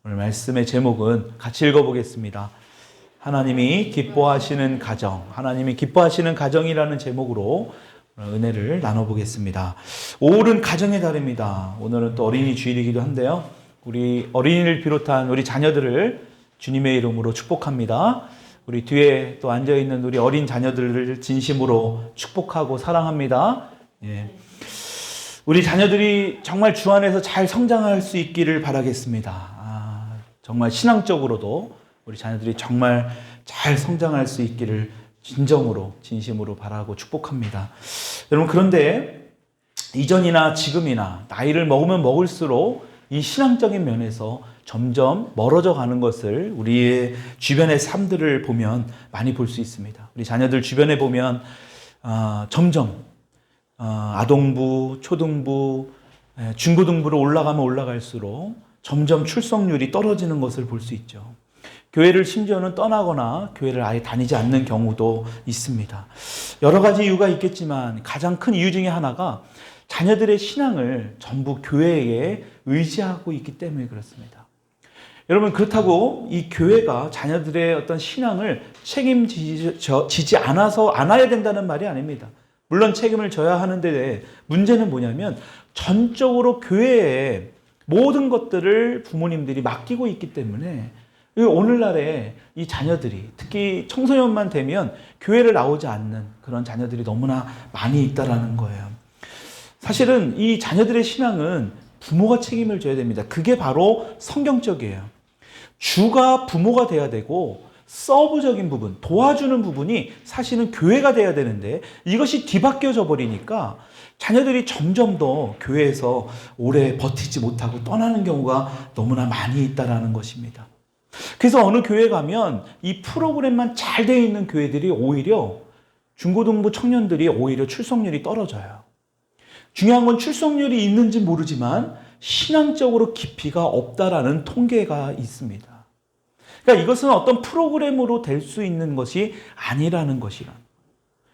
오늘 말씀의 제목은 같이 읽어보겠습니다. 하나님이 기뻐하시는 가정, 하나님이 기뻐하시는 가정이라는 제목으로 은혜를 나눠보겠습니다. 5월은 가정의 달입니다. 오늘은 또 어린이 주일이기도 한데요. 우리 어린이를 비롯한 우리 자녀들을 주님의 이름으로 축복합니다. 우리 뒤에 또 앉아있는 우리 어린 자녀들을 진심으로 축복하고 사랑합니다. 예. 우리 자녀들이 정말 주 안에서 잘 성장할 수 있기를 바라겠습니다. 정말 신앙적으로도 우리 자녀들이 정말 잘 성장할 수 있기를 진심으로 바라고 축복합니다. 여러분, 그런데 이전이나 지금이나 나이를 먹으면 먹을수록 이 신앙적인 면에서 점점 멀어져 가는 것을 우리의 주변의 삶들을 보면 많이 볼 수 있습니다. 우리 자녀들 주변에 보면 점점 아동부, 초등부, 중고등부로 올라가면 올라갈수록 점점 출석률이 떨어지는 것을 볼 수 있죠. 교회를 심지어는 떠나거나 교회를 아예 다니지 않는 경우도 있습니다. 여러 가지 이유가 있겠지만 가장 큰 이유 중에 하나가 자녀들의 신앙을 전부 교회에 의지하고 있기 때문에 그렇습니다. 여러분, 그렇다고 이 교회가 자녀들의 어떤 신앙을 책임지지 않아야 된다는 말이 아닙니다. 물론 책임을 져야 하는데 문제는 뭐냐면 전적으로 교회에 모든 것들을 부모님들이 맡기고 있기 때문에 오늘날에 이 자녀들이 특히 청소년만 되면 교회를 나오지 않는 그런 자녀들이 너무나 많이 있다라는 거예요. 사실은 이 자녀들의 신앙은 부모가 책임을 져야 됩니다. 그게 바로 성경적이에요. 주가 부모가 돼야 되고 서브적인 부분, 도와주는 부분이 사실은 교회가 돼야 되는데 이것이 뒤바뀌어져 버리니까 자녀들이 점점 더 교회에서 오래 버티지 못하고 떠나는 경우가 너무나 많이 있다는 것입니다. 그래서 어느 교회 가면 이 프로그램만 잘 되어 있는 교회들이 오히려 중고등부 청년들이 오히려 출석률이 떨어져요. 중요한 건 출석률이 있는지 모르지만 신앙적으로 깊이가 없다라는 통계가 있습니다. 그러니까 이것은 어떤 프로그램으로 될 수 있는 것이 아니라는 것이란.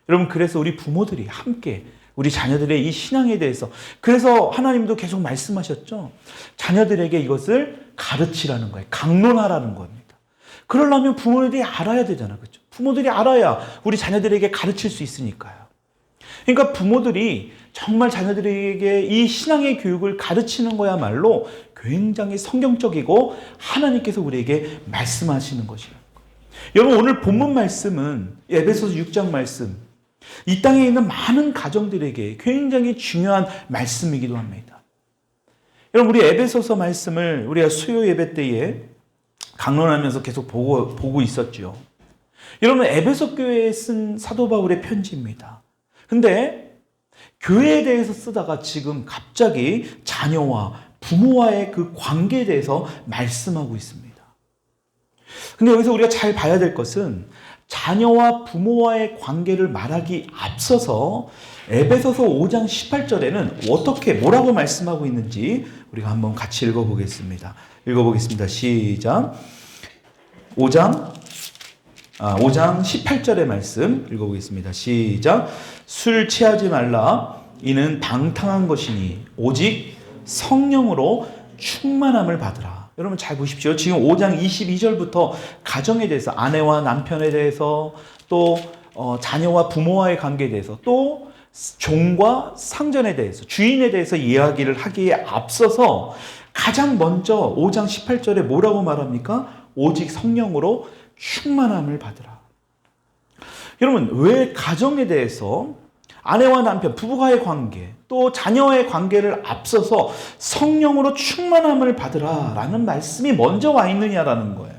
여러분, 그래서 우리 부모들이 함께 우리 자녀들의 이 신앙에 대해서, 그래서 하나님도 계속 말씀하셨죠. 자녀들에게 이것을 가르치라는 거예요. 강론하라는 겁니다. 그러려면 부모들이 알아야 되잖아요. 그렇죠? 부모들이 알아야 우리 자녀들에게 가르칠 수 있으니까요. 그러니까 부모들이 정말 자녀들에게 이 신앙의 교육을 가르치는 거야말로 굉장히 성경적이고 하나님께서 우리에게 말씀하시는 것이에요. 여러분, 오늘 본문 말씀은 에베소서 6장 말씀, 이 땅에 있는 많은 가정들에게 굉장히 중요한 말씀이기도 합니다. 여러분, 우리 에베소서 말씀을 우리가 수요 예배 때에 강론하면서 계속 보고 있었죠. 여러분, 에베소 교회에 쓴 사도 바울의 편지입니다. 근데 교회에 대해서 쓰다가 지금 갑자기 자녀와 부모와의 그 관계에 대해서 말씀하고 있습니다. 근데 여기서 우리가 잘 봐야 될 것은 자녀와 부모와의 관계를 말하기 앞서서 에베소서 5장 18절에는 어떻게 뭐라고 말씀하고 있는지 우리가 한번 같이 읽어보겠습니다. 시작. 5장 18절의 말씀 읽어보겠습니다. 시작. 술 취하지 말라. 이는 방탕한 것이니 오직 성령으로 충만함을 받으라. 여러분 잘 보십시오. 지금 5장 22절부터 가정에 대해서, 아내와 남편에 대해서, 또 자녀와 부모와의 관계에 대해서, 또 종과 상전에 대해서, 주인에 대해서 이야기를 하기에 앞서서 가장 먼저 5장 18절에 뭐라고 말합니까? 오직 성령으로 충만함을 받으라. 여러분, 왜 가정에 대해서 아내와 남편, 부부와의 관계, 또 자녀의 관계를 앞서서 성령으로 충만함을 받으라라는 말씀이 먼저 와 있느냐라는 거예요.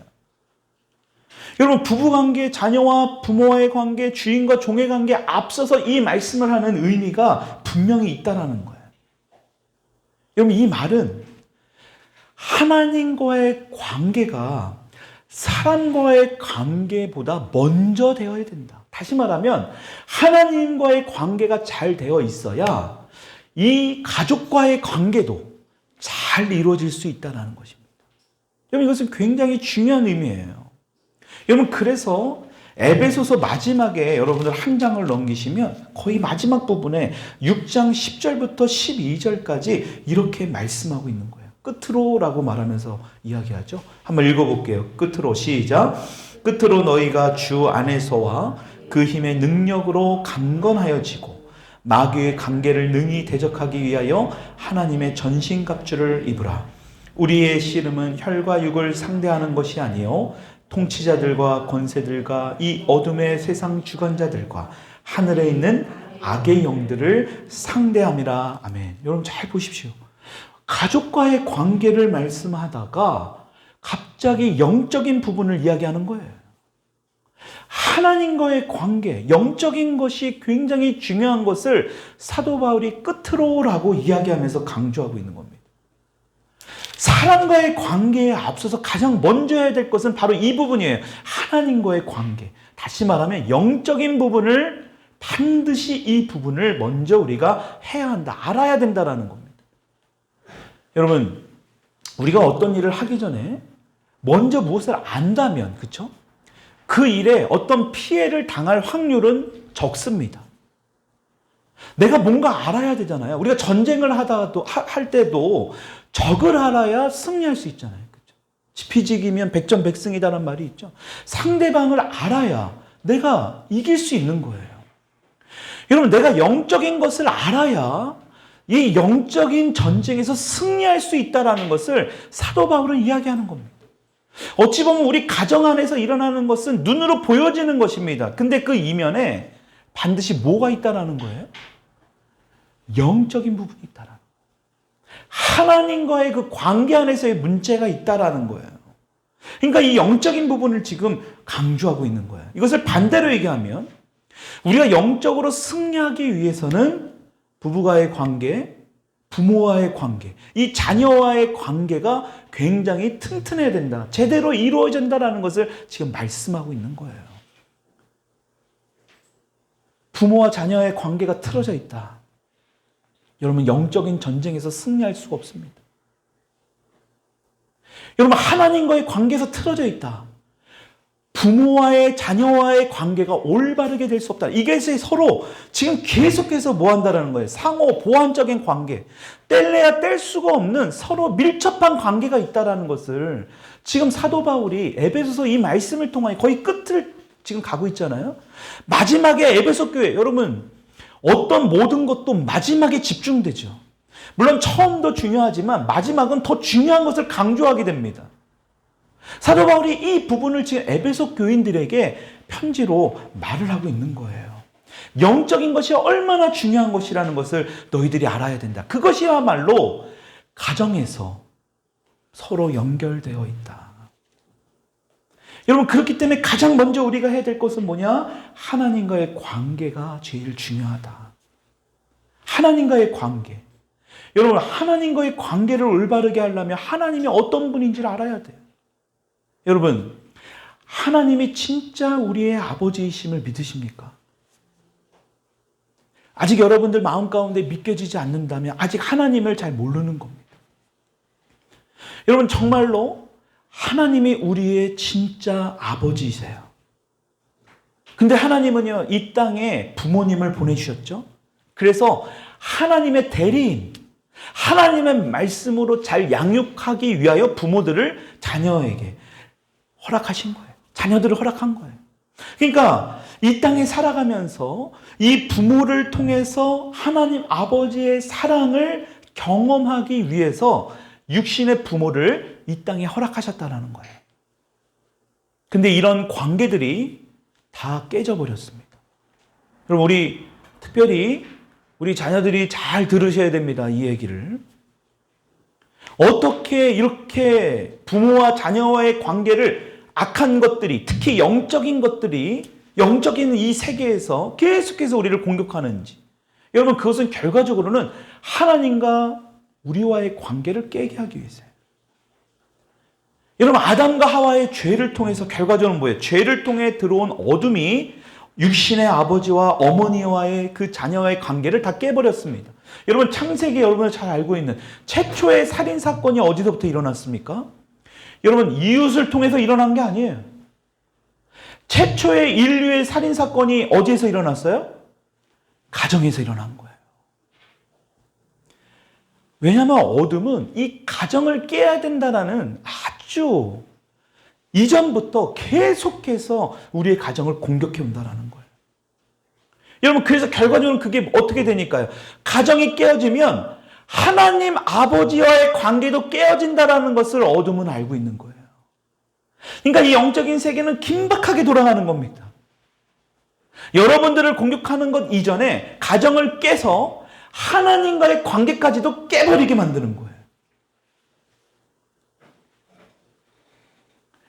여러분, 부부관계, 자녀와 부모와의 관계, 주인과 종의 관계에 앞서서 이 말씀을 하는 의미가 분명히 있다라는 거예요. 여러분, 이 말은 하나님과의 관계가 사람과의 관계보다 먼저 되어야 된다. 다시 말하면 하나님과의 관계가 잘 되어 있어야 이 가족과의 관계도 잘 이루어질 수 있다는 것입니다. 여러분, 이것은 굉장히 중요한 의미예요. 여러분, 그래서 에베소서 마지막에 여러분들 한 장을 넘기시면 거의 마지막 부분에 6장 10절부터 12절까지 이렇게 말씀하고 있는 거예요. 끝으로라고 말하면서 이야기하죠. 한번 읽어볼게요. 끝으로 시작. 끝으로 너희가 주 안에서와 그 힘의 능력으로 강건하여지고 마귀의 관계를 능히 대적하기 위하여 하나님의 전신갑주를 입으라. 우리의 씨름은 혈과 육을 상대하는 것이 아니요 통치자들과 권세들과 이 어둠의 세상 주관자들과 하늘에 있는 악의 영들을 상대함이라. 아멘. 여러분 잘 보십시오. 가족과의 관계를 말씀하다가 갑자기 영적인 부분을 이야기하는 거예요. 하나님과의 관계, 영적인 것이 굉장히 중요한 것을 사도 바울이 끝으로라고 이야기하면서 강조하고 있는 겁니다. 사람과의 관계에 앞서서 가장 먼저 해야 될 것은 바로 이 부분이에요. 하나님과의 관계. 다시 말하면 영적인 부분을 반드시 이 부분을 먼저 우리가 해야 한다. 알아야 된다라는 겁니다. 여러분, 우리가 어떤 일을 하기 전에 먼저 무엇을 안다면, 그렇죠? 그 일에 어떤 피해를 당할 확률은 적습니다. 내가 뭔가 알아야 되잖아요. 우리가 전쟁을 할 때도 적을 알아야 승리할 수 있잖아요. 그렇죠? 지피지기면 백전백승이다라는 말이 있죠. 상대방을 알아야 내가 이길 수 있는 거예요. 여러분, 내가 영적인 것을 알아야 이 영적인 전쟁에서 승리할 수 있다는 것을 사도 바울은 이야기하는 겁니다. 어찌 보면 우리 가정 안에서 일어나는 것은 눈으로 보여지는 것입니다. 근데 그 이면에 반드시 뭐가 있다는 거예요? 영적인 부분이 있다라는 거예요. 하나님과의 그 관계 안에서의 문제가 있다라는 거예요. 그러니까 이 영적인 부분을 지금 강조하고 있는 거예요. 이것을 반대로 얘기하면 우리가 영적으로 승리하기 위해서는 부부와의 관계, 부모와의 관계, 이 자녀와의 관계가 굉장히 튼튼해야 된다. 제대로 이루어진다는 것을 지금 말씀하고 있는 거예요. 부모와 자녀의 관계가 틀어져 있다. 여러분, 영적인 전쟁에서 승리할 수가 없습니다. 여러분, 하나님과의 관계에서 틀어져 있다. 부모와의 자녀와의 관계가 올바르게 될 수 없다. 이게 서로 지금 계속해서 뭐 한다는 거예요? 상호 보완적인 관계. 뗄래야 뗄 수가 없는 서로 밀접한 관계가 있다는 것을 지금 사도 바울이 에베소서 이 말씀을 통하여 거의 끝을 지금 가고 있잖아요. 마지막에 에베소 교회, 여러분, 어떤 모든 것도 마지막에 집중되죠. 물론 처음도 중요하지만 마지막은 더 중요한 것을 강조하게 됩니다. 사도 바울이 이 부분을 지금 에베소 교인들에게 편지로 말을 하고 있는 거예요. 영적인 것이 얼마나 중요한 것이라는 것을 너희들이 알아야 된다. 그것이야말로 가정에서 서로 연결되어 있다. 여러분, 그렇기 때문에 가장 먼저 우리가 해야 될 것은 뭐냐? 하나님과의 관계가 제일 중요하다. 하나님과의 관계. 여러분, 하나님과의 관계를 올바르게 하려면 하나님이 어떤 분인지를 알아야 돼요. 여러분, 하나님이 진짜 우리의 아버지이심을 믿으십니까? 아직 여러분들 마음 가운데 믿겨지지 않는다면 아직 하나님을 잘 모르는 겁니다. 여러분, 정말로 하나님이 우리의 진짜 아버지이세요. 근데 하나님은요, 이 땅에 부모님을 보내주셨죠. 그래서 하나님의 대리인, 하나님의 말씀으로 잘 양육하기 위하여 부모들을 자녀에게 허락하신 거예요. 자녀들을 허락한 거예요. 그러니까 이 땅에 살아가면서 이 부모를 통해서 하나님 아버지의 사랑을 경험하기 위해서 육신의 부모를 이 땅에 허락하셨다는 거예요. 근데 이런 관계들이 다 깨져버렸습니다. 그럼 특별히 우리 자녀들이 잘 들으셔야 됩니다. 이 얘기를. 어떻게 이렇게 부모와 자녀와의 관계를 악한 것들이, 특히 영적인 것들이, 영적인 이 세계에서 계속해서 우리를 공격하는지. 여러분, 그것은 결과적으로는 하나님과 우리와의 관계를 깨게 하기 위해서예요. 여러분, 아담과 하와의 죄를 통해서 결과적으로 뭐예요? 죄를 통해 들어온 어둠이 육신의 아버지와 어머니와의 그 자녀와의 관계를 다 깨버렸습니다. 여러분, 창세기 여러분이 잘 알고 있는 최초의 살인사건이 어디서부터 일어났습니까? 여러분, 이웃을 통해서 일어난 게 아니에요. 최초의 인류의 살인사건이 어디에서 일어났어요? 가정에서 일어난 거예요. 왜냐하면 어둠은 이 가정을 깨야 된다라는 아주 이전부터 계속해서 우리의 가정을 공격해 온다라는 거예요. 여러분, 그래서 결과적으로 그게 어떻게 되니까요? 가정이 깨어지면 하나님 아버지와의 관계도 깨어진다라는 것을 어둠은 알고 있는 거예요. 그러니까 이 영적인 세계는 긴박하게 돌아가는 겁니다. 여러분들을 공격하는 것 이전에 가정을 깨서 하나님과의 관계까지도 깨버리게 만드는 거예요.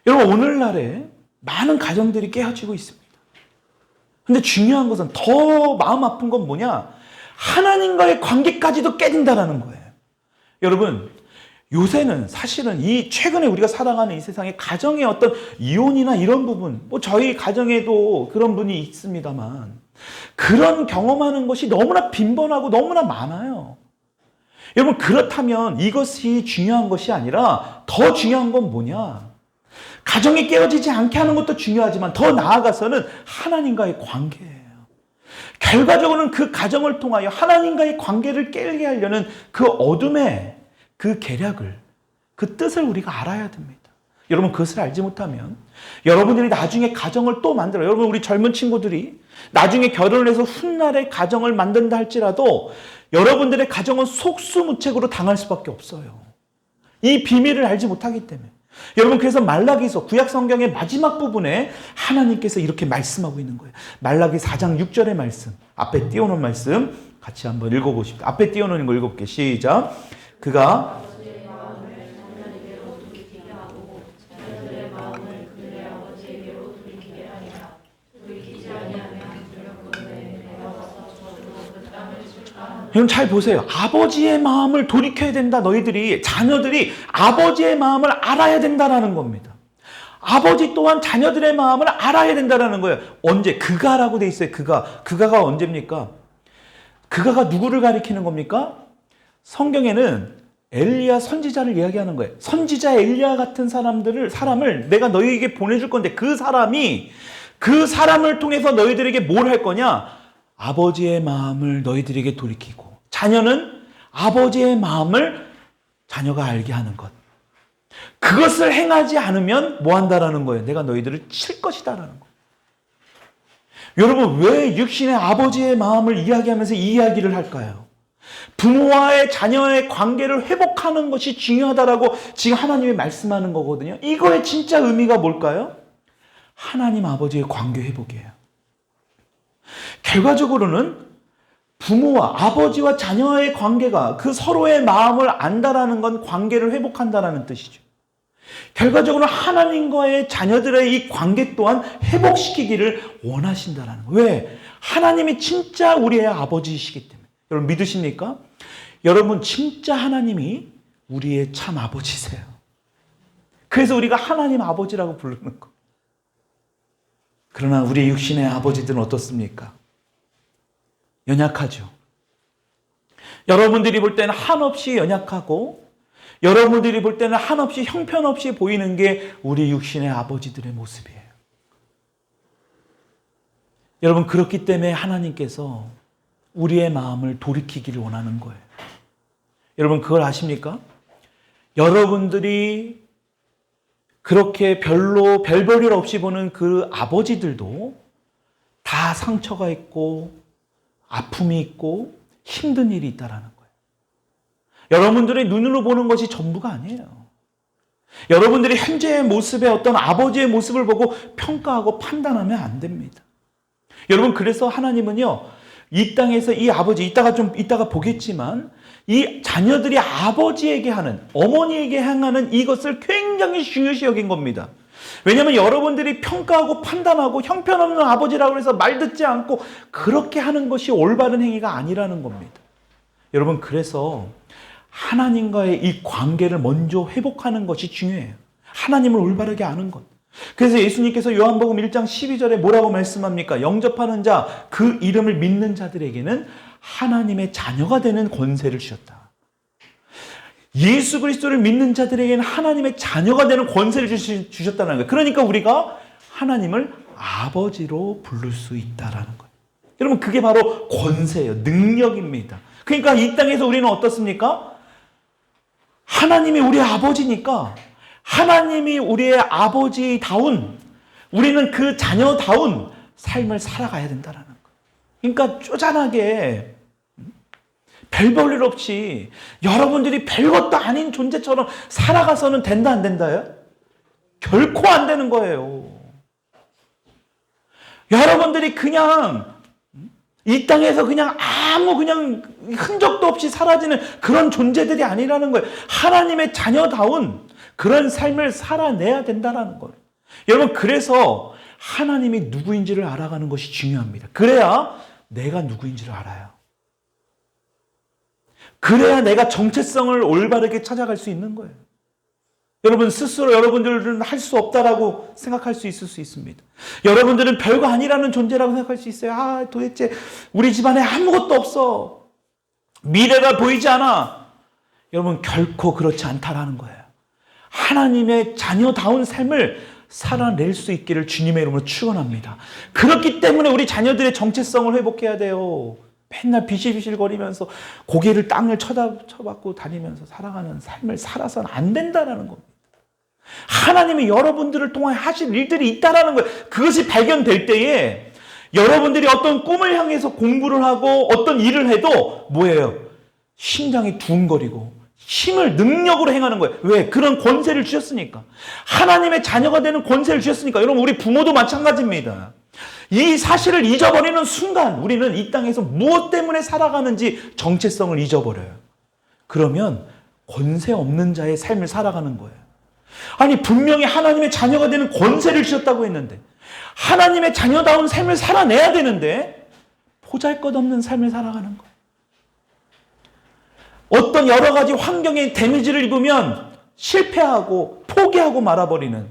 여러분, 오늘날에 많은 가정들이 깨어지고 있습니다. 근데 중요한 것은, 더 마음 아픈 건 뭐냐? 하나님과의 관계까지도 깨진다라는 거예요. 여러분, 요새는 사실은 이 최근에 우리가 살아가는 이 세상에 가정의 어떤 이혼이나 이런 부분, 뭐 저희 가정에도 그런 분이 있습니다만, 그런 경험하는 것이 너무나 빈번하고 너무나 많아요. 여러분, 그렇다면 이것이 중요한 것이 아니라 더 중요한 건 뭐냐? 가정이 깨어지지 않게 하는 것도 중요하지만 더 나아가서는 하나님과의 관계예요. 결과적으로는 그 가정을 통하여 하나님과의 관계를 깨게 하려는 그 어둠의 그 계략을, 그 뜻을 우리가 알아야 됩니다. 여러분, 그것을 알지 못하면 여러분들이 나중에 가정을 또 만들어요. 여러분, 우리 젊은 친구들이 나중에 결혼을 해서 훗날에 가정을 만든다 할지라도 여러분들의 가정은 속수무책으로 당할 수밖에 없어요. 이 비밀을 알지 못하기 때문에. 여러분, 그래서 말라기서 구약 성경의 마지막 부분에 하나님께서 이렇게 말씀하고 있는 거예요. 말라기 4장 6절의 말씀, 앞에 띄워놓은 말씀 같이 한번 읽어보십시오. 앞에 띄워놓은 거 읽어볼게요. 시작. 그가 여러분, 잘 보세요. 아버지의 마음을 돌이켜야 된다. 너희들이, 자녀들이 아버지의 마음을 알아야 된다라는 겁니다. 아버지 또한 자녀들의 마음을 알아야 된다라는 거예요. 언제? 그가라고 돼 있어요. 그가가 언제입니까? 그가가 누구를 가리키는 겁니까? 성경에는 엘리야 선지자를 이야기하는 거예요. 선지자 엘리야 같은 사람을 내가 너희에게 보내줄 건데, 그 사람을 통해서 너희들에게 뭘 할 거냐? 아버지의 마음을 너희들에게 돌이키고, 자녀는 아버지의 마음을 자녀가 알게 하는 것. 그것을 행하지 않으면 뭐 한다라는 거예요? 내가 너희들을 칠 것이다라는 거예요. 여러분, 왜 육신의 아버지의 마음을 이야기하면서 이 이야기를 할까요? 부모와의 자녀의 관계를 회복하는 것이 중요하다라고 지금 하나님이 말씀하는 거거든요. 이거의 진짜 의미가 뭘까요? 하나님 아버지의 관계 회복이에요. 결과적으로는 부모와 아버지와 자녀의 관계가 그 서로의 마음을 안다라는 건 관계를 회복한다라는 뜻이죠. 결과적으로 하나님과의 자녀들의 이 관계 또한 회복시키기를 원하신다라는 거예요. 왜? 하나님이 진짜 우리의 아버지이시기 때문에. 여러분, 믿으십니까? 여러분, 진짜 하나님이 우리의 참 아버지세요. 그래서 우리가 하나님 아버지라고 부르는 거. 그러나 우리 육신의 아버지들은 어떻습니까? 연약하죠. 여러분들이 볼 때는 한없이 연약하고, 여러분들이 볼 때는 한없이 형편없이 보이는 게 우리 육신의 아버지들의 모습이에요. 여러분, 그렇기 때문에 하나님께서 우리의 마음을 돌이키기를 원하는 거예요. 여러분, 그걸 아십니까? 여러분들이 그렇게 별로 별 볼일 없이 보는 그 아버지들도 다 상처가 있고 아픔이 있고 힘든 일이 있다라는 거예요. 여러분들의 눈으로 보는 것이 전부가 아니에요. 여러분들이 현재의 모습에 어떤 아버지의 모습을 보고 평가하고 판단하면 안 됩니다. 여러분, 그래서 하나님은요, 이 땅에서 이 아버지, 이따가 보겠지만, 이 자녀들이 아버지에게 하는, 어머니에게 행하는 이것을 굉장히 중요시 여긴 겁니다. 왜냐하면 여러분들이 평가하고 판단하고 형편없는 아버지라고 해서 말 듣지 않고 그렇게 하는 것이 올바른 행위가 아니라는 겁니다. 여러분, 그래서 하나님과의 이 관계를 먼저 회복하는 것이 중요해요. 하나님을 올바르게 아는 것. 그래서 예수님께서 요한복음 1장 12절에 뭐라고 말씀합니까? 영접하는 자, 그 이름을 믿는 자들에게는 하나님의 자녀가 되는 권세를 주셨다. 예수 그리스도를 믿는 자들에게는 하나님의 자녀가 되는 권세를 주셨다는 거예요. 그러니까 우리가 하나님을 아버지로 부를 수 있다라는 거예요. 여러분, 그게 바로 권세예요. 능력입니다. 그러니까 이 땅에서 우리는 어떻습니까? 하나님이 우리의 아버지니까 하나님이 우리의 아버지다운, 우리는 그 자녀다운 삶을 살아가야 된다는 거예요. 그러니까 쪼잔하게 별 볼 일 없이 여러분들이 별것도 아닌 존재처럼 살아가서는 된다 안 된다요? 결코 안 되는 거예요. 여러분들이 그냥 이 땅에서 그냥 아무 그냥 흔적도 없이 사라지는 그런 존재들이 아니라는 거예요. 하나님의 자녀다운 그런 삶을 살아내야 된다는 거예요. 여러분, 그래서 하나님이 누구인지를 알아가는 것이 중요합니다. 그래야 내가 누구인지를 알아요. 그래야 내가 정체성을 올바르게 찾아갈 수 있는 거예요. 여러분 스스로 여러분들은 할 수 없다라고 생각할 수 있을 수 있습니다. 여러분들은 별거 아니라는 존재라고 생각할 수 있어요. 도대체 우리 집안에 아무것도 없어. 미래가 보이지 않아. 여러분 결코 그렇지 않다라는 거예요. 하나님의 자녀다운 삶을 살아낼 수 있기를 주님의 이름으로 축원합니다. 그렇기 때문에 우리 자녀들의 정체성을 회복해야 돼요. 맨날 비실비실거리면서 고개를 땅을 쳐박고 다니면서 살아가는 삶을 살아서는 안 된다는 겁니다. 하나님이 여러분들을 통해 하실 일들이 있다는 거예요. 그것이 발견될 때에 여러분들이 어떤 꿈을 향해서 공부를 하고 어떤 일을 해도 뭐예요? 심장이 두근거리고 힘을 능력으로 행하는 거예요. 왜? 그런 권세를 주셨으니까. 하나님의 자녀가 되는 권세를 주셨으니까. 여러분 우리 부모도 마찬가지입니다. 이 사실을 잊어버리는 순간 우리는 이 땅에서 무엇 때문에 살아가는지 정체성을 잊어버려요. 그러면 권세 없는 자의 삶을 살아가는 거예요. 아니 분명히 하나님의 자녀가 되는 권세를 주셨다고 했는데 하나님의 자녀다운 삶을 살아내야 되는데 보잘것없는 삶을 살아가는 거예요. 어떤 여러 가지 환경의 데미지를 입으면 실패하고 포기하고 말아버리는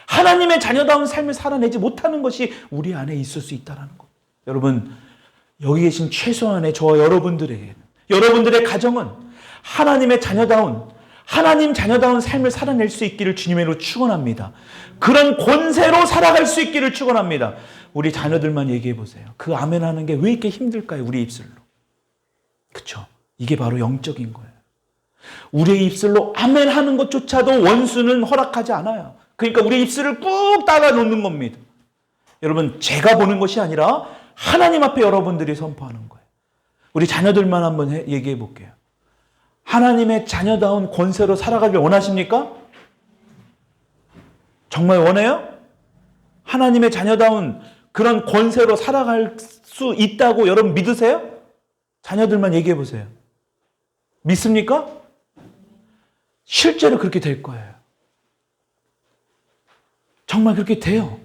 하나님의 자녀다운 삶을 살아내지 못하는 것이 우리 안에 있을 수 있다는 것. 여러분 여기 계신 최소한의 저와 여러분들에게 여러분들의 가정은 하나님의 자녀다운 하나님 자녀다운 삶을 살아낼 수 있기를 주님의 이름으로 축원합니다. 그런 권세로 살아갈 수 있기를 축원합니다. 우리 자녀들만 얘기해 보세요. 그 아멘 하는 게 왜 이렇게 힘들까요? 우리 입술로. 그렇죠? 이게 바로 영적인 거예요. 우리의 입술로 아멘 하는 것조차도 원수는 허락하지 않아요. 그러니까 우리 입술을 꾹 닫아 놓는 겁니다. 여러분 제가 보는 것이 아니라 하나님 앞에 여러분들이 선포하는 거예요. 우리 자녀들만 한번 얘기해 볼게요. 하나님의 자녀다운 권세로 살아가길 원하십니까? 정말 원해요? 하나님의 자녀다운 그런 권세로 살아갈 수 있다고 여러분 믿으세요? 자녀들만 얘기해 보세요. 믿습니까? 실제로 그렇게 될 거예요. 정말 그렇게 돼요.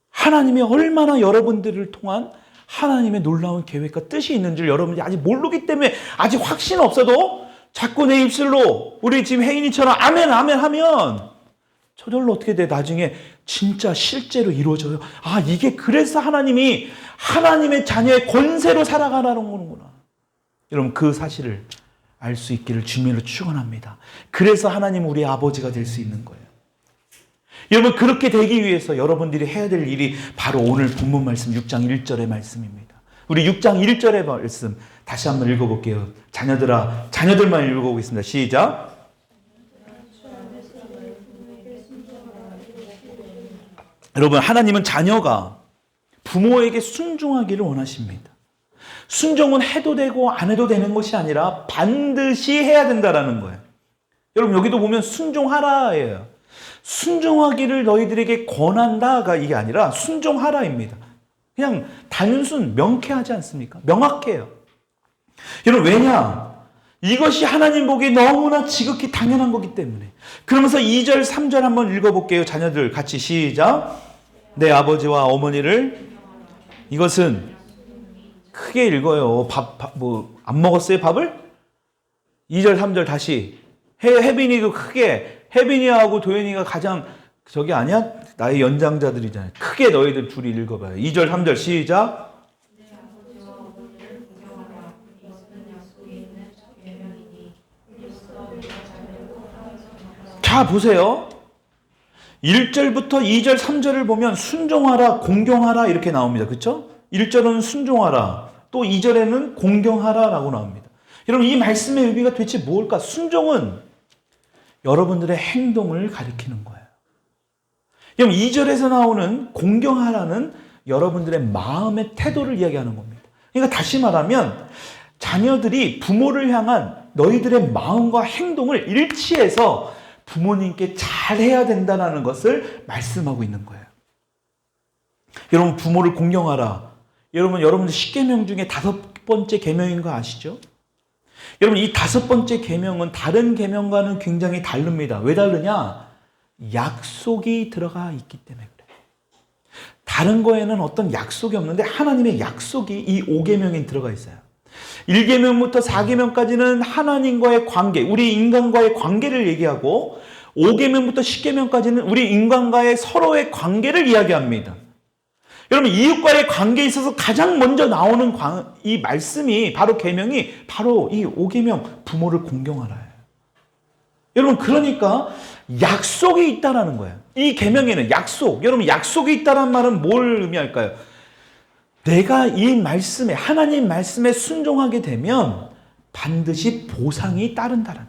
하나님이 얼마나 여러분들을 통한 하나님의 놀라운 계획과 뜻이 있는 줄 여러분이 아직 모르기 때문에 아직 확신 없어도 자꾸 내 입술로 우리 지금 혜인이처럼 아멘 아멘 하면 저절로 어떻게 돼? 나중에 진짜 실제로 이루어져요. 이게 그래서 하나님이 하나님의 자녀의 권세로 살아가라는 거구나. 여러분 그 사실을 알 수 있기를 주님으로 축원합니다. 그래서 하나님 우리 아버지가 될 수 있는 거예요. 여러분 그렇게 되기 위해서 여러분들이 해야 될 일이 바로 오늘 본문 말씀 6장 1절의 말씀입니다. 우리 6장 1절의 말씀 다시 한번 읽어볼게요. 자녀들아, 자녀들만 읽어보겠습니다. 시작. 여러분 하나님은 자녀가 부모에게 순종하기를 원하십니다. 순종은 해도 되고 안 해도 되는 것이 아니라 반드시 해야 된다라는 거예요. 여러분 여기도 보면 순종하라예요. 순종하기를 너희들에게 권한다가 이게 아니라 순종하라입니다. 그냥 단순 명쾌하지 않습니까? 명확해요. 여러분 왜냐? 이것이 하나님 보기에 너무나 지극히 당연한 거기 때문에. 그러면서 2절 3절 한번 읽어볼게요. 자녀들 같이 시작. 내 아버지와 어머니를 이것은 크게 읽어요. 안 먹었어요 밥을? 2절 3절 다시. 혜빈이도 크게 혜빈이하고 도현이가 가장 저기 아니야? 나의 연장자들이잖아요. 크게 너희들 둘이 읽어봐요. 2절 3절 시작. 자 보세요. 1절부터 2절 3절을 보면 순종하라 공경하라 이렇게 나옵니다. 그렇죠? 1절은 순종하라 또 2절에는 공경하라 라고 나옵니다. 여러분, 이 말씀의 의미가 도대체 뭘까? 순종은 여러분들의 행동을 가리키는 거예요. 여러분, 2절에서 나오는 공경하라는 여러분들의 마음의 태도를 이야기하는 겁니다. 그러니까 다시 말하면 자녀들이 부모를 향한 너희들의 마음과 행동을 일치해서 부모님께 잘해야 된다는 것을 말씀하고 있는 거예요. 여러분, 부모를 공경하라. 여러분들 10계명 중에 5번째 계명인 거 아시죠? 여러분, 이 5번째 계명은 다른 계명과는 굉장히 다릅니다. 왜 다르냐? 약속이 들어가 있기 때문에 그래요. 다른 거에는 어떤 약속이 없는데 하나님의 약속이 이 5계명에 들어가 있어요. 1계명부터 4계명까지는 하나님과의 관계, 우리 인간과의 관계를 얘기하고 5계명부터 10계명까지는 우리 인간과의 서로의 관계를 이야기합니다. 여러분, 이웃과의 관계에 있어서 가장 먼저 나오는 이 말씀이 바로 계명이 바로 이 5계명 부모를 공경하라예요. 여러분, 그러니까 약속이 있다라는 거예요. 이 계명에는 약속. 여러분, 약속이 있다는 말은 뭘 의미할까요? 내가 이 말씀에, 하나님 말씀에 순종하게 되면 반드시 보상이 따른다라는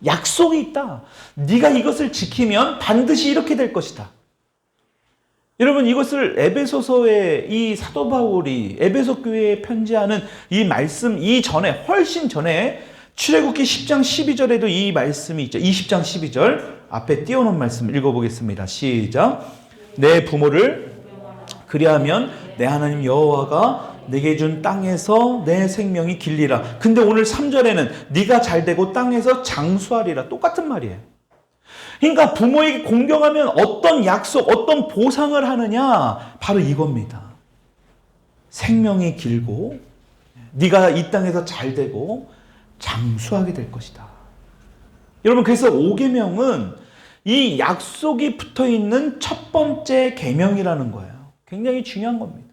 약속이 있다. 네가 이것을 지키면 반드시 이렇게 될 것이다. 여러분, 이것을 에베소서의 이 사도 바울이 에베소 교회에 편지하는 이 말씀 이전에, 훨씬 전에 출애굽기 10장 12절에도 이 말씀이 있죠. 20장 12절 앞에 띄워놓은 말씀 읽어보겠습니다. 시작. 내 부모를 그리하면 내 하나님 여호와가 내게 준 땅에서 내 생명이 길리라. 근데 오늘 3절에는 네가 잘되고 땅에서 장수하리라. 똑같은 말이에요. 그러니까 부모에게 공경하면 어떤 약속, 어떤 보상을 하느냐? 바로 이겁니다. 생명이 길고 네가 이 땅에서 잘되고 장수하게 될 것이다. 여러분, 그래서 5계명은 이 약속이 붙어있는 첫 번째 계명이라는 거예요. 굉장히 중요한 겁니다.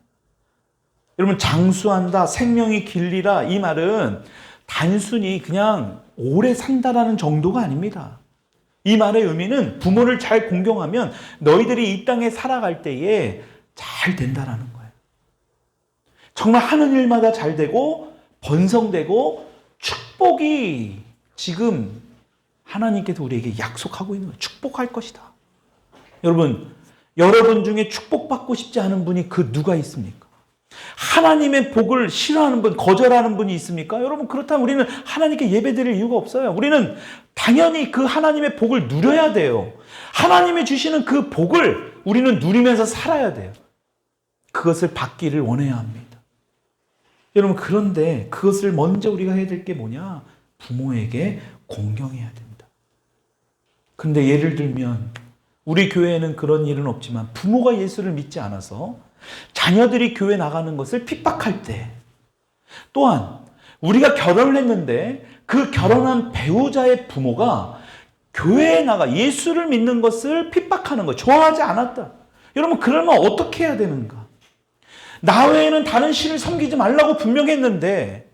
여러분, 장수한다, 생명이 길리라, 이 말은 단순히 그냥 오래 산다라는 정도가 아닙니다. 이 말의 의미는 부모를 잘 공경하면 너희들이 이 땅에 살아갈 때에 잘 된다라는 거예요. 정말 하는 일마다 잘 되고 번성되고 축복이 지금 하나님께서 우리에게 약속하고 있는 거예요. 축복할 것이다. 여러분 중에 축복받고 싶지 않은 분이 그 누가 있습니까? 하나님의 복을 싫어하는 분, 거절하는 분이 있습니까? 여러분, 그렇다면 우리는 하나님께 예배드릴 이유가 없어요. 우리는 당연히 그 하나님의 복을 누려야 돼요. 하나님이 주시는 그 복을 우리는 누리면서 살아야 돼요. 그것을 받기를 원해야 합니다. 여러분, 그런데 그것을 먼저 우리가 해야 될 게 뭐냐? 부모에게 공경해야 된다. 근데 예를 들면 우리 교회에는 그런 일은 없지만 부모가 예수를 믿지 않아서 자녀들이 교회 나가는 것을 핍박할 때, 또한 우리가 결혼을 했는데 그 결혼한 배우자의 부모가 교회에 나가 예수를 믿는 것을 핍박하는 거, 좋아하지 않았다. 여러분, 그러면 어떻게 해야 되는가? 나 외에는 다른 신을 섬기지 말라고 분명했는데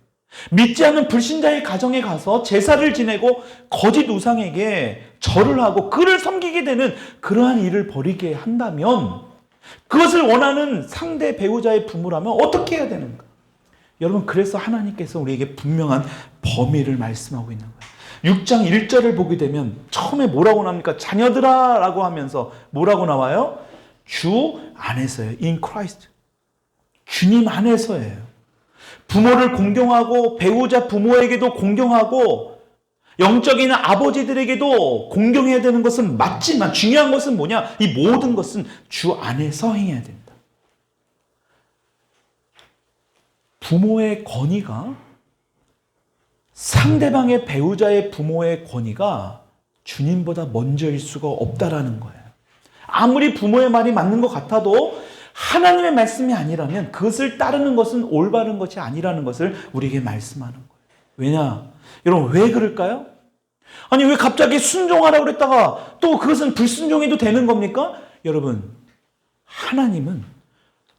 믿지 않는 불신자의 가정에 가서 제사를 지내고 거짓 우상에게 절을 하고 그를 섬기게 되는 그러한 일을 벌이게 한다면, 그것을 원하는 상대 배우자의 부모라면 어떻게 해야 되는가? 여러분, 그래서 하나님께서 우리에게 분명한 범위를 말씀하고 있는 거예요. 6장 1절을 보게 되면 처음에 뭐라고 나옵니까? 자녀들아 라고 하면서 뭐라고 나와요? 주 안에서예요. In Christ. 주님 안에서예요. 부모를 공경하고 배우자 부모에게도 공경하고 영적인 아버지들에게도 공경해야 되는 것은 맞지만 중요한 것은 뭐냐? 이 모든 것은 주 안에서 행해야 된다. 부모의 권위가, 상대방의 배우자의 부모의 권위가 주님보다 먼저일 수가 없다라는 거예요. 아무리 부모의 말이 맞는 것 같아도 하나님의 말씀이 아니라면 그것을 따르는 것은 올바른 것이 아니라는 것을 우리에게 말씀하는 거예요. 왜냐? 여러분, 왜 그럴까요? 아니, 왜 갑자기 순종하라고 그랬다가 또 그것은 불순종해도 되는 겁니까? 여러분, 하나님은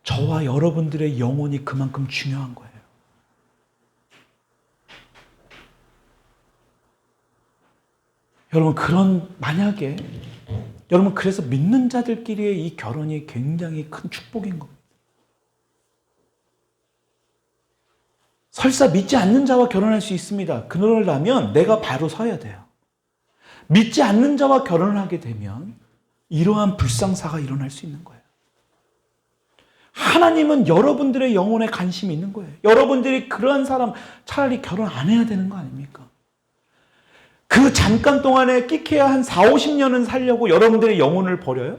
저와 여러분들의 영혼이 그만큼 중요한 거예요. 여러분, 만약에 여러분, 그래서 믿는 자들끼리의 이 결혼이 굉장히 큰 축복인 겁니다. 설사 믿지 않는 자와 결혼할 수 있습니다. 그러려면 내가 바로 서야 돼요. 믿지 않는 자와 결혼을 하게 되면 이러한 불상사가 일어날 수 있는 거예요. 하나님은 여러분들의 영혼에 관심이 있는 거예요. 여러분들이 그러한 사람 차라리 결혼 안 해야 되는 거 아닙니까? 그 잠깐 동안에 끼케야 한 4, 50년은 살려고 여러분들의 영혼을 버려요?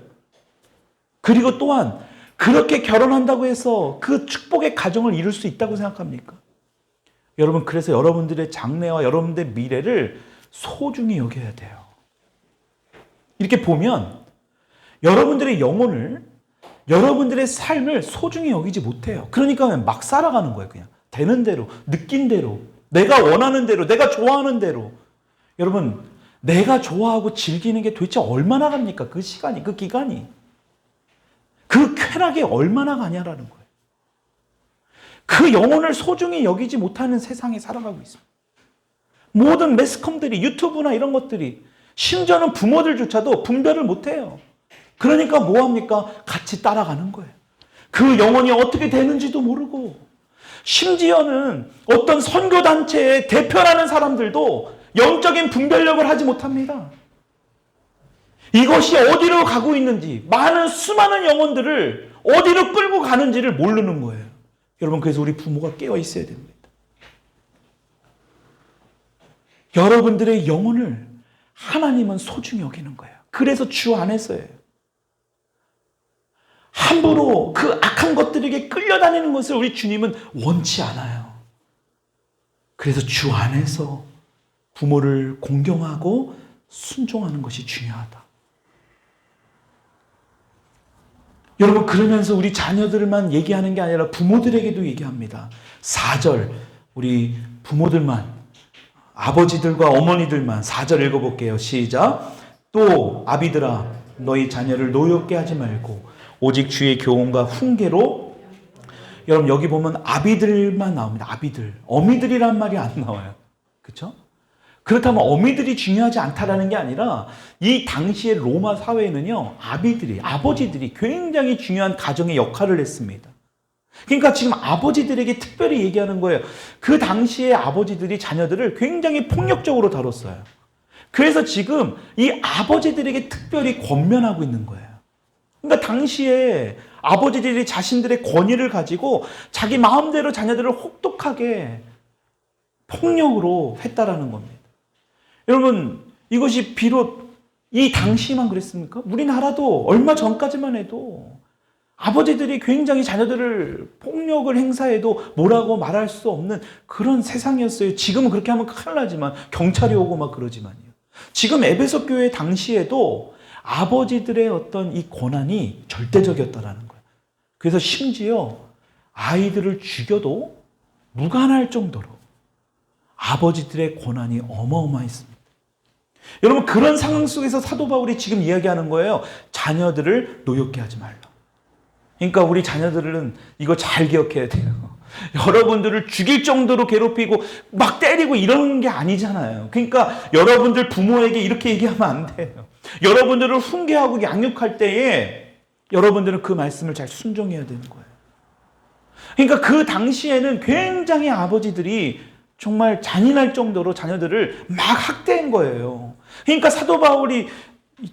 그리고 또한 그렇게 결혼한다고 해서 그 축복의 가정을 이룰 수 있다고 생각합니까? 여러분, 그래서 여러분들의 장래와 여러분들의 미래를 소중히 여겨야 돼요. 이렇게 보면 여러분들의 영혼을, 여러분들의 삶을 소중히 여기지 못해요. 그러니까 막 살아가는 거예요. 그냥 되는 대로, 느낀 대로, 내가 원하는 대로, 내가 좋아하는 대로. 여러분, 내가 좋아하고 즐기는 게 도대체 얼마나 갑니까? 그 시간이, 그 기간이. 그 쾌락이 얼마나 가냐라는 거예요. 그 영혼을 소중히 여기지 못하는 세상에 살아가고 있습니다. 모든 매스컴들이, 유튜브나 이런 것들이, 심지어는 부모들조차도 분별을 못해요. 그러니까 뭐합니까? 같이 따라가는 거예요. 그 영혼이 어떻게 되는지도 모르고, 심지어는 어떤 선교단체의 대표라는 사람들도 영적인 분별력을 하지 못합니다. 이것이 어디로 가고 있는지, 수많은 영혼들을 어디로 끌고 가는지를 모르는 거예요. 여러분, 그래서 우리 부모가 깨어 있어야 됩니다. 여러분들의 영혼을 하나님은 소중히 여기는 거예요. 그래서 주 안에서예요. 함부로 그 악한 것들에게 끌려다니는 것을 우리 주님은 원치 않아요. 그래서 주 안에서 부모를 공경하고 순종하는 것이 중요하다. 여러분, 그러면서 우리 자녀들만 얘기하는 게 아니라 부모들에게도 얘기합니다. 4절, 우리 부모들만, 아버지들과 어머니들만 4절 읽어볼게요. 시작. 또 아비들아, 너희 자녀를 노엽게 하지 말고 오직 주의 교훈과 훈계로. 여러분, 여기 보면 아비들만 나옵니다. 아비들. 어미들이란 말이 안 나와요. 그렇죠? 그렇다면 어미들이 중요하지 않다라는 게 아니라 이 당시의 로마 사회에는요, 아버지들이 굉장히 중요한 가정의 역할을 했습니다. 그러니까 지금 아버지들에게 특별히 얘기하는 거예요. 그 당시에 아버지들이 자녀들을 굉장히 폭력적으로 다뤘어요. 그래서 지금 이 아버지들에게 특별히 권면하고 있는 거예요. 그러니까 당시에 아버지들이 자신들의 권위를 가지고 자기 마음대로 자녀들을 혹독하게 폭력으로 했다라는 겁니다. 여러분, 이것이 비록 이 당시만 그랬습니까? 우리나라도 얼마 전까지만 해도 아버지들이 굉장히 자녀들을 폭력을 행사해도 뭐라고 말할 수 없는 그런 세상이었어요. 지금은 그렇게 하면 큰일 나지만, 경찰이 오고 막 그러지만요. 지금 에베소 교회 당시에도 아버지들의 어떤 이 권한이 절대적이었다라는 거예요. 그래서 심지어 아이들을 죽여도 무관할 정도로 아버지들의 권한이 어마어마했습니다. 여러분, 그런 상황 속에서 사도 바울이 지금 이야기하는 거예요. 자녀들을 노엽게 하지 말라. 그러니까 우리 자녀들은 이거 잘 기억해야 돼요. 여러분들을 죽일 정도로 괴롭히고 막 때리고 이러는 게 아니잖아요. 그러니까 여러분들 부모에게 이렇게 얘기하면 안 돼요. 여러분들을 훈계하고 양육할 때에 여러분들은 그 말씀을 잘 순종해야 되는 거예요. 그러니까 그 당시에는 굉장히 아버지들이 정말 잔인할 정도로 자녀들을 막 학대한 거예요. 그러니까 사도 바울이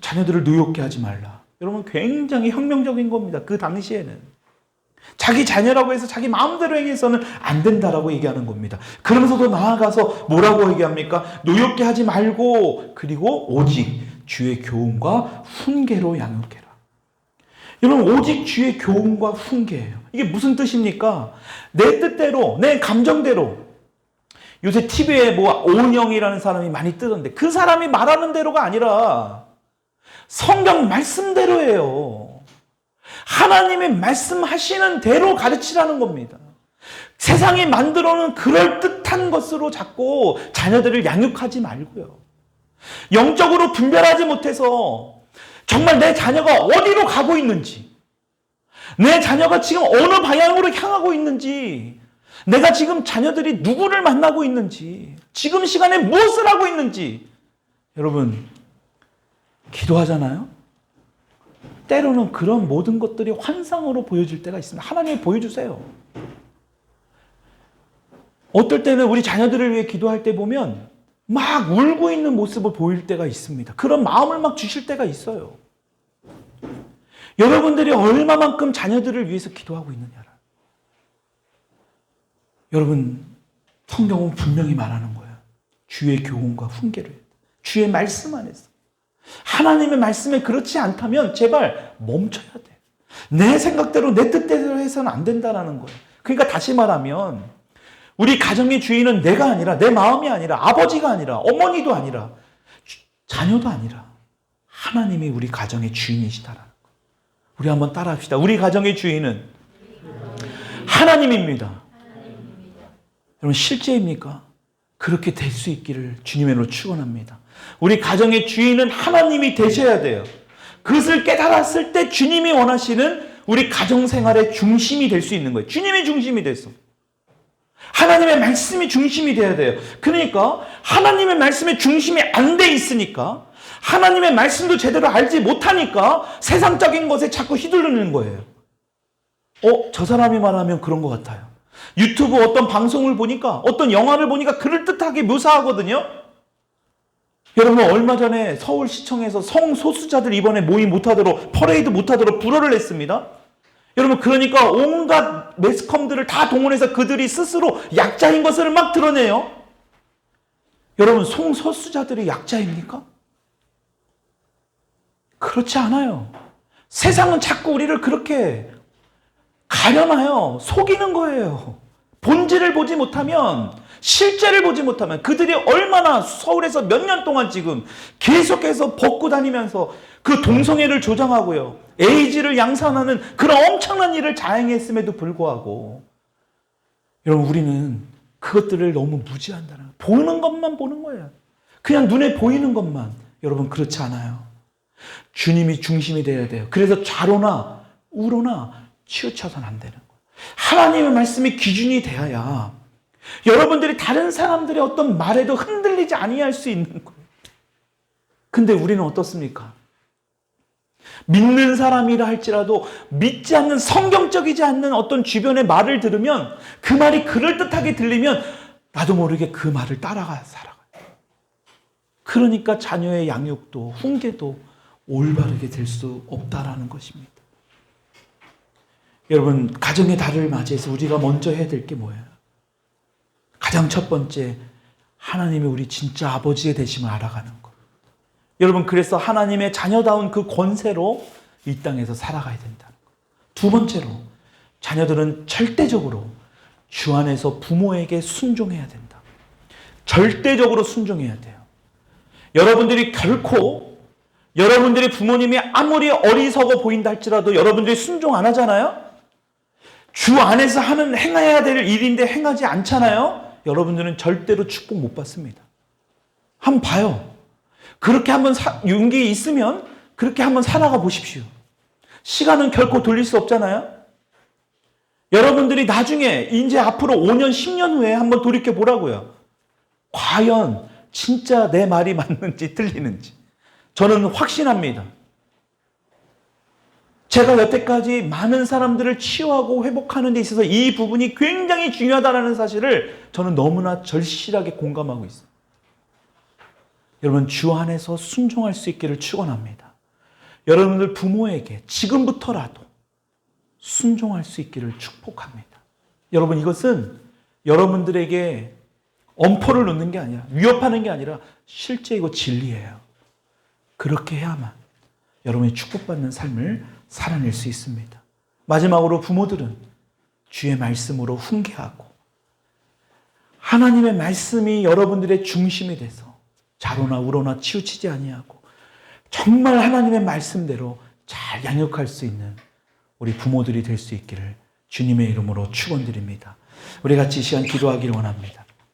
자녀들을 노엽게 하지 말라. 여러분, 굉장히 혁명적인 겁니다. 그 당시에는. 자기 자녀라고 해서 자기 마음대로 행해서는 안 된다라고 얘기하는 겁니다. 그러면서도 나아가서 뭐라고 얘기합니까? 노엽게 하지 말고, 그리고 오직 주의 교훈과 훈계로 양육해라. 여러분, 오직 주의 교훈과 훈계예요. 이게 무슨 뜻입니까? 내 뜻대로, 내 감정대로. 요새 TV에 오은영이라는 사람이 많이 뜨던데, 그 사람이 말하는 대로가 아니라 성경 말씀대로예요. 하나님의 말씀하시는 대로 가르치라는 겁니다. 세상이 만들어놓은 그럴듯한 것으로 자꾸 자녀들을 양육하지 말고요. 영적으로 분별하지 못해서 정말 내 자녀가 어디로 가고 있는지, 내 자녀가 지금 어느 방향으로 향하고 있는지, 내가 지금 자녀들이 누구를 만나고 있는지, 지금 시간에 무엇을 하고 있는지, 여러분, 기도하잖아요? 때로는 그런 모든 것들이 환상으로 보여질 때가 있습니다. 하나님이 보여주세요. 어떨 때는 우리 자녀들을 위해 기도할 때 보면 막 울고 있는 모습을 보일 때가 있습니다. 그런 마음을 막 주실 때가 있어요. 여러분들이 얼마만큼 자녀들을 위해서 기도하고 있느냐라. 여러분, 성경은 분명히 말하는 거예요. 주의 교훈과 훈계를, 주의 말씀 안에서. 하나님의 말씀에 그렇지 않다면 제발 멈춰야 돼. 내 생각대로 내 뜻대로 해서는 안 된다는 거예요. 그러니까 다시 말하면 우리 가정의 주인은 내가 아니라, 내 마음이 아니라, 아버지가 아니라, 어머니도 아니라, 자녀도 아니라 하나님이 우리 가정의 주인이시다라는 거예요. 우리 한번 따라합시다. 우리 가정의 주인은 하나님입니다. 여러분, 실제입니까? 그렇게 될 수 있기를 주님의 이름으로 축원합니다. 우리 가정의 주인은 하나님이 되셔야 돼요. 그것을 깨달았을 때 주님이 원하시는 우리 가정생활의 중심이 될 수 있는 거예요. 주님이 중심이 돼서. 하나님의 말씀이 중심이 돼야 돼요. 그러니까 하나님의 말씀의 중심이 안 돼 있으니까, 하나님의 말씀도 제대로 알지 못하니까 세상적인 것에 자꾸 휘둘리는 거예요. 저 사람이 말하면 그런 것 같아요. 유튜브 어떤 방송을 보니까, 어떤 영화를 보니까 그럴듯하게 묘사하거든요. 여러분, 얼마 전에 서울시청에서 성소수자들 이번에 모임 못하도록, 퍼레이드 못하도록 불허를 했습니다. 여러분, 그러니까 온갖 매스컴들을 다 동원해서 그들이 스스로 약자인 것을 막 드러내요. 여러분, 성소수자들이 약자입니까? 그렇지 않아요. 세상은 자꾸 우리를 그렇게 가려놔요. 속이는 거예요. 본질을 보지 못하면, 실제를 보지 못하면, 그들이 얼마나 서울에서 몇 년 동안 지금 계속해서 벗고 다니면서 그 동성애를 조장하고요, 에이즈를 양산하는 그런 엄청난 일을 자행했음에도 불구하고, 여러분, 우리는 그것들을 너무 무지한다는 거예요. 보는 것만 보는 거예요. 그냥 눈에 보이는 것만. 여러분, 그렇지 않아요. 주님이 중심이 되어야 돼요. 그래서 좌로나 우로나 치우쳐서는 안 되는 거예요. 하나님의 말씀이 기준이 되어야 여러분들이 다른 사람들의 어떤 말에도 흔들리지 아니할 수 있는 거예요. 근데 우리는 어떻습니까? 믿는 사람이라 할지라도 믿지 않는, 성경적이지 않는 어떤 주변의 말을 들으면, 그 말이 그럴듯하게 들리면 나도 모르게 그 말을 따라가 살아가요. 그러니까 자녀의 양육도 훈계도 올바르게 될 수 없다라는 것입니다. 여러분, 가정의 달을 맞이해서 우리가 먼저 해야 될 게 뭐예요? 가장 첫 번째, 하나님이 우리 진짜 아버지의 되심을 알아가는 것. 여러분, 그래서 하나님의 자녀다운 그 권세로 이 땅에서 살아가야 된다는 것. 두 번째로, 자녀들은 절대적으로 주 안에서 부모에게 순종해야 된다. 절대적으로 순종해야 돼요. 여러분들이 결코, 여러분들이 부모님이 아무리 어리석어 보인다 할지라도 여러분들이 순종 안 하잖아요? 주 안에서 행해야 될 일인데 행하지 않잖아요? 여러분들은 절대로 축복 못 받습니다. 한번 봐요. 그렇게 한번 용기 있으면 그렇게 한번 살아가 보십시오. 시간은 결코 돌릴 수 없잖아요? 여러분들이 나중에 이제 앞으로 5년, 10년 후에 한번 돌이켜 보라고요. 과연 진짜 내 말이 맞는지 틀리는지. 저는 확신합니다. 제가 여태까지 많은 사람들을 치유하고 회복하는 데 있어서 이 부분이 굉장히 중요하다는 사실을 저는 너무나 절실하게 공감하고 있습니다. 여러분, 주 안에서 순종할 수 있기를 축원합니다. 여러분들 부모에게 지금부터라도 순종할 수 있기를 축복합니다. 여러분, 이것은 여러분들에게 엄포를 놓는 게 아니라, 위협하는 게 아니라 실제 이거 진리예요. 그렇게 해야만 여러분이 축복받는 삶을 살아낼 수 있습니다. 마지막으로, 부모들은 주의 말씀으로 훈계하고 하나님의 말씀이 여러분들의 중심이 돼서 좌로나 우로나 치우치지 아니하고 정말 하나님의 말씀대로 잘 양육할 수 있는 우리 부모들이 될 수 있기를 주님의 이름으로 축원드립니다. 우리 같이 이 시간 기도하기를 원합니다.